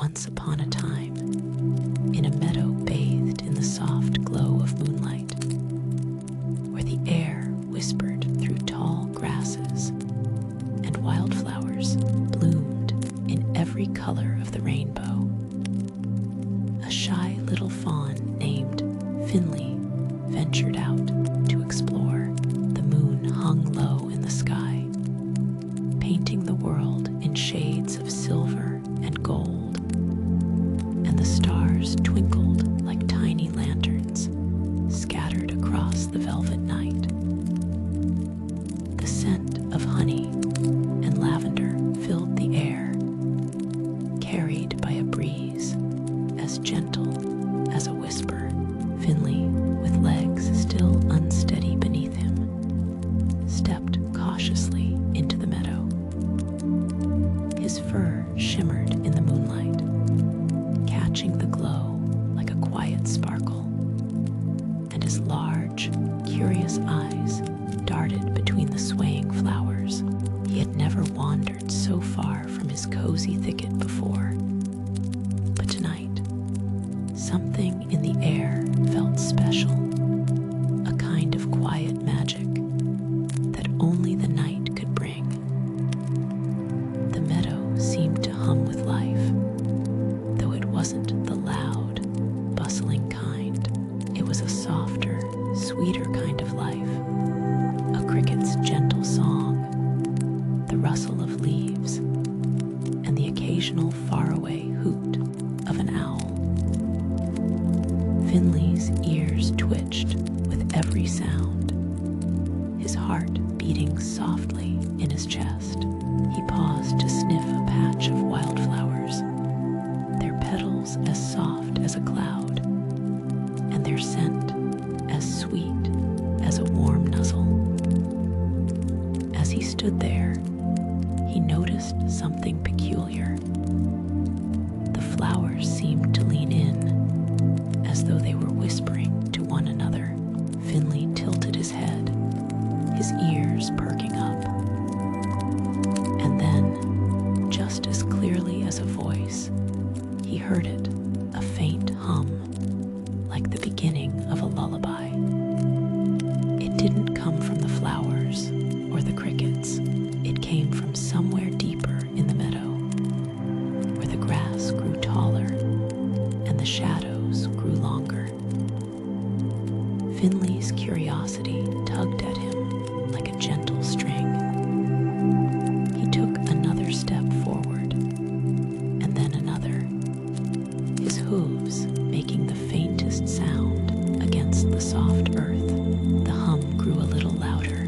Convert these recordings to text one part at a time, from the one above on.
once upon a time, in a meadow bathed in the soft glow of moonlight, where the air whispered through tall grasses and wildflowers bloomed in every color of the rainbow, a shy little fawn named Finnley ventured out to explore. The moon hung low in the sky, painting the world in shades of silver and gold, and the stars twinkled like tiny lanterns scattered across the velvet night. The scent of honey and lavender filled the air, carried by a breeze as gentle as a whisper. Finnley, with legs still unsteady beneath him, stepped cautiously into the meadow. His fur shimmered in the moonlight, catching the glow like a quiet sparkle, and his large, curious eyes darted between the swaying flowers. He had never wandered so far from his cozy thicket before, but tonight, something in the air felt special, a kind of quiet magic that only the night could bring. The meadow seemed to hum with life, though it wasn't the loud, bustling kind. It was a softer, sweeter kind of life, a cricket's gentle song, the rustle of leaves, and the occasional faraway hoot of an owl. Finnley's ears twitched with every sound, his heart beating softly in his chest. He paused to sniff a patch of wildflowers, their petals as soft as a cloud, and their scent as sweet as a warm nuzzle. As he stood there, he noticed something peculiar. The flowers seemed to lean in, as though they were whispering to one another. Finnley tilted his head, his ears perking up. And then, just as clearly as a voice, he heard it, a faint hum, like the beginning of a lullaby. It didn't come from the flowers or the crickets. It came from somewhere deeper in the meadow, where the grass grew taller and the shadows grew longer. Finnley's curiosity tugged at him like a gentle string. He took another step forward, and then another, his hooves making the faintest sound against the soft earth. The hum grew a little louder,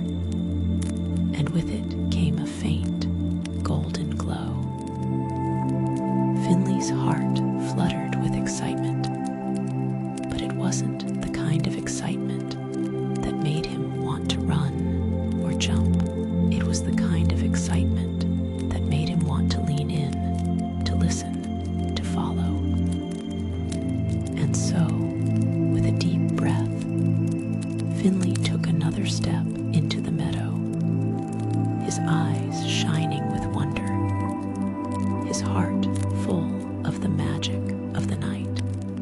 and with it came a faint, golden glow. Finnley's heart fluttered with excitement, but it wasn't the kind of excitement that made him want to run or jump. It was the kind of excitement that made him want to lean in, to listen, to follow. And so, with a deep breath, Finnley took another step into the meadow, his eyes shining with wonder, his heart full of the magic of the night.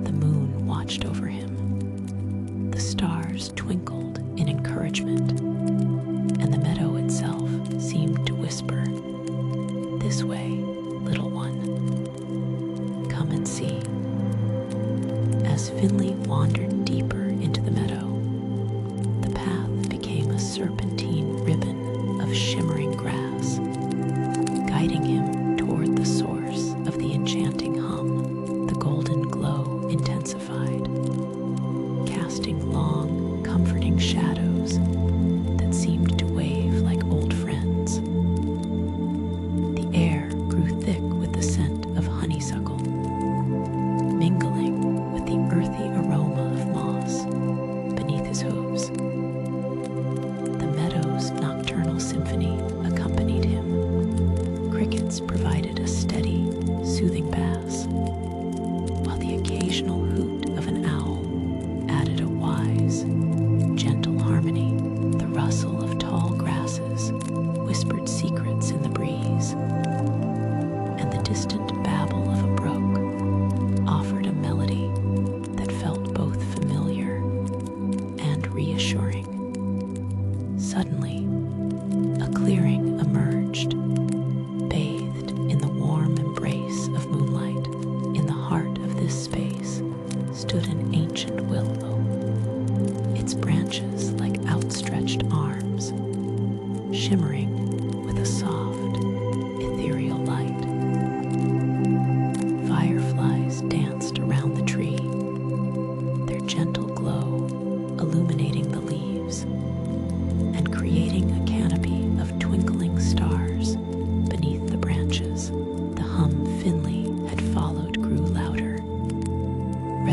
The moon watched over him. The stars twinkled in encouragement, and the meadow itself seemed to whisper, "This way, little one. Come and see." As Finnley wandered deeper into the meadow, the path became a serpentine ribbon of shimmering grass, guiding him toward the source of the enchanting hum. The golden glow intensified, casting long, comforting shadows that seemed to wave like old friends. The air grew thick with the scent of honeysuckle, mingling with the earthy aroma of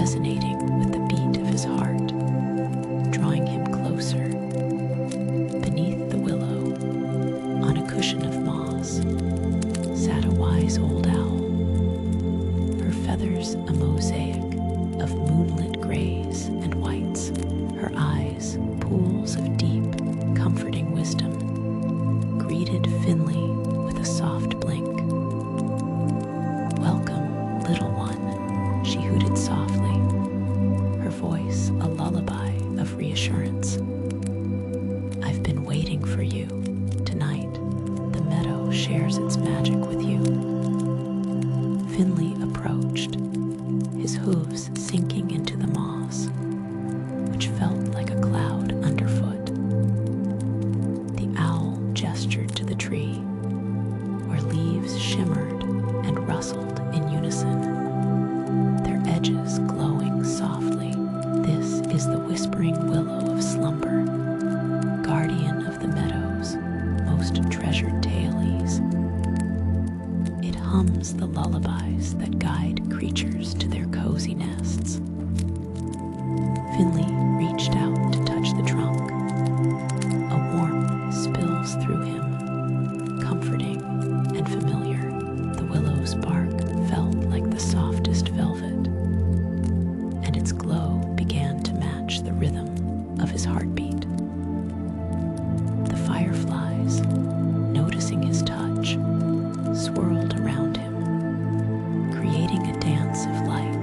resonating with the beat of his heart, drawing him closer. Beneath the willow, on a cushion of moss, sat a wise old owl, her feathers a mosaic of moonlit grays and whites, her eyes pools of deep, comforting wisdom, greeted Finnley with a soft blink. "Welcome, little one," she hooted softly, her voice a lullaby of reassurance. "I've been waiting for you. Tonight, the meadow shares its magic with you." Finnley approached, his hooves sinking into the moss, which felt like a cloud underfoot. The owl gestured to the tree, where leaves shimmered and rustled in unison, their edges glowing softly. "This is the whispering willow of slumber, guardian of the meadow's most treasured tailies. It hums the lullabies that guide creatures to their cozy nests." Finnley reached out to touch the trunk. A warmth spills through him, comforting and familiar. The willow's bark felt like the softest velvet, and its glow began to match the rhythm of his heartbeat. The fireflies, noticing his touch, swirled around him, creating a dance of light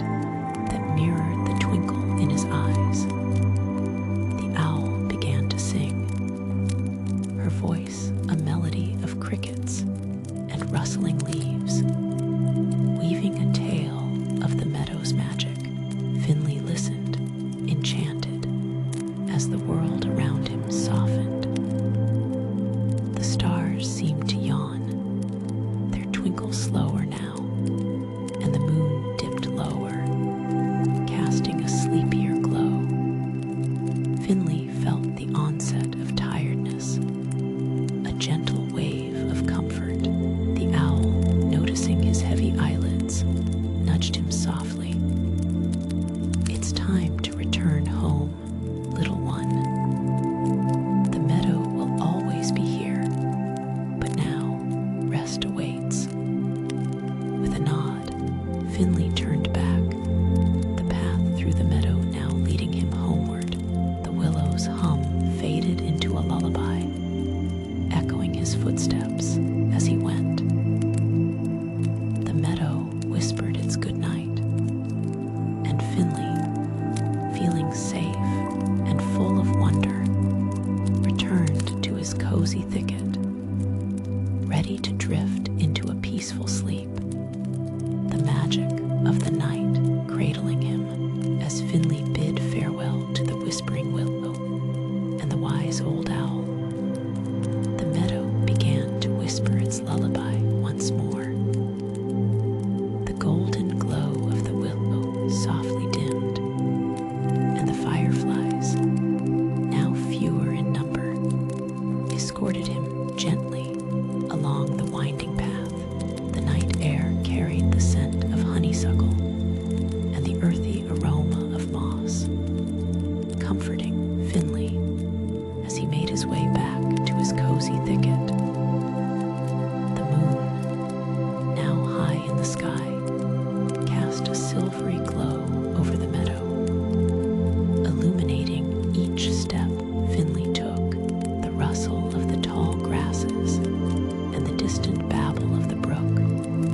that mirrored the twinkle in his eyes. The owl began to sing, her voice a melody of crickets and rustling leaves, weaving a tale of the meadow's magic. Finnley listened, enchanted, as the world around him softened. The stars seemed to yawn, their twinkle slower now, and the moon dipped lower, casting a sleepier glow. Finnley felt the onset of tiredness, a gentle wave of comfort. The owl, noticing his heavy eyelids, nudged him softly. "It's time to return home, little one. The meadow will always be here, but now rest awaits." With a nod, Finnley turned back, the path through the meadow now leading him homeward. The willow's hum faded into a lullaby, echoing his footsteps as he went. The meadow whispered its goodnight, and Finnley, feeling safe and full of wonder, returned to his cozy thicket, ready to drift into a peaceful sleep, the magic of the night cradling him. As Finnley bid farewell to the whispering willow and the wise old owl, the meadow began to whisper its lullaby once more. The golden glow of the willow softly dimmed, and the fireflies, now fewer in number, escorted him gently along the winding path. The night air carried the scent of honeysuckle and the earthy aroma of moss, comforting Finnley as he made his way back to his cozy thicket. The moon, now high in the sky, cast a silvery glow over the meadow, illuminating each step Finnley took. The rustle of the tall grasses and the distant babble of the brook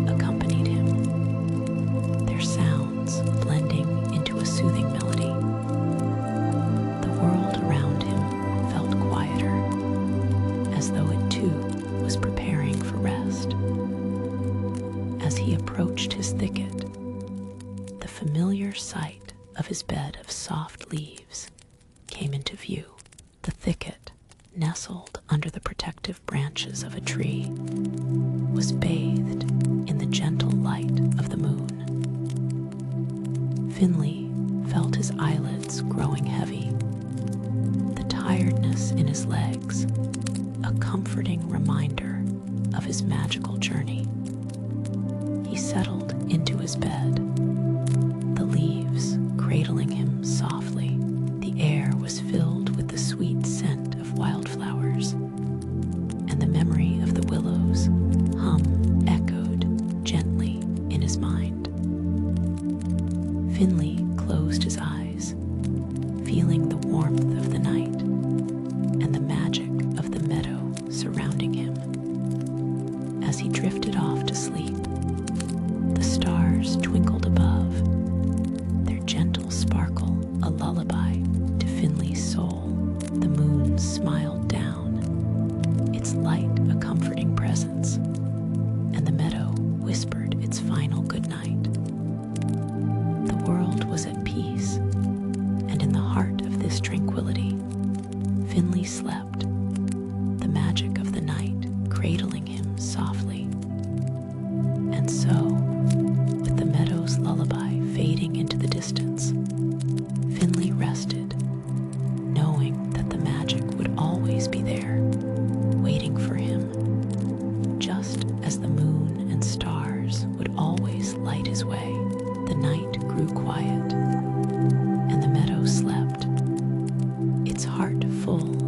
accompanied him, their sounds blending into a soothing melody. The world around him felt quieter, as though it too was preparing for rest. As he approached his thicket, the familiar sight of his bed of soft leaves came into view. The thicket, nestled under the protective branches of a tree, was bathed in the gentle light of the moon. Finnley felt his eyelids growing heavy, the tiredness in his legs a comforting reminder of his magical journey. He settled into his bed, the leaves Finnley closed his eyes, feeling the warmth of the night and the magic of the meadow surrounding him. As he drifted off to sleep, the stars twinkled above, their gentle sparkle a lullaby to Finnley's soul. The moon smiled down, its light a comforting presence, and the meadow whispered its final goodnight. The world was at peace, and in the heart of this tranquility, Finnley slept, the magic of the night cradling him softly. And so, with the meadow's lullaby fading into the distance, Finnley rested, knowing that the magic would always be there, waiting for him, just as the moon and stars would always light his way. The night grew quiet, and the meadow slept, its heart full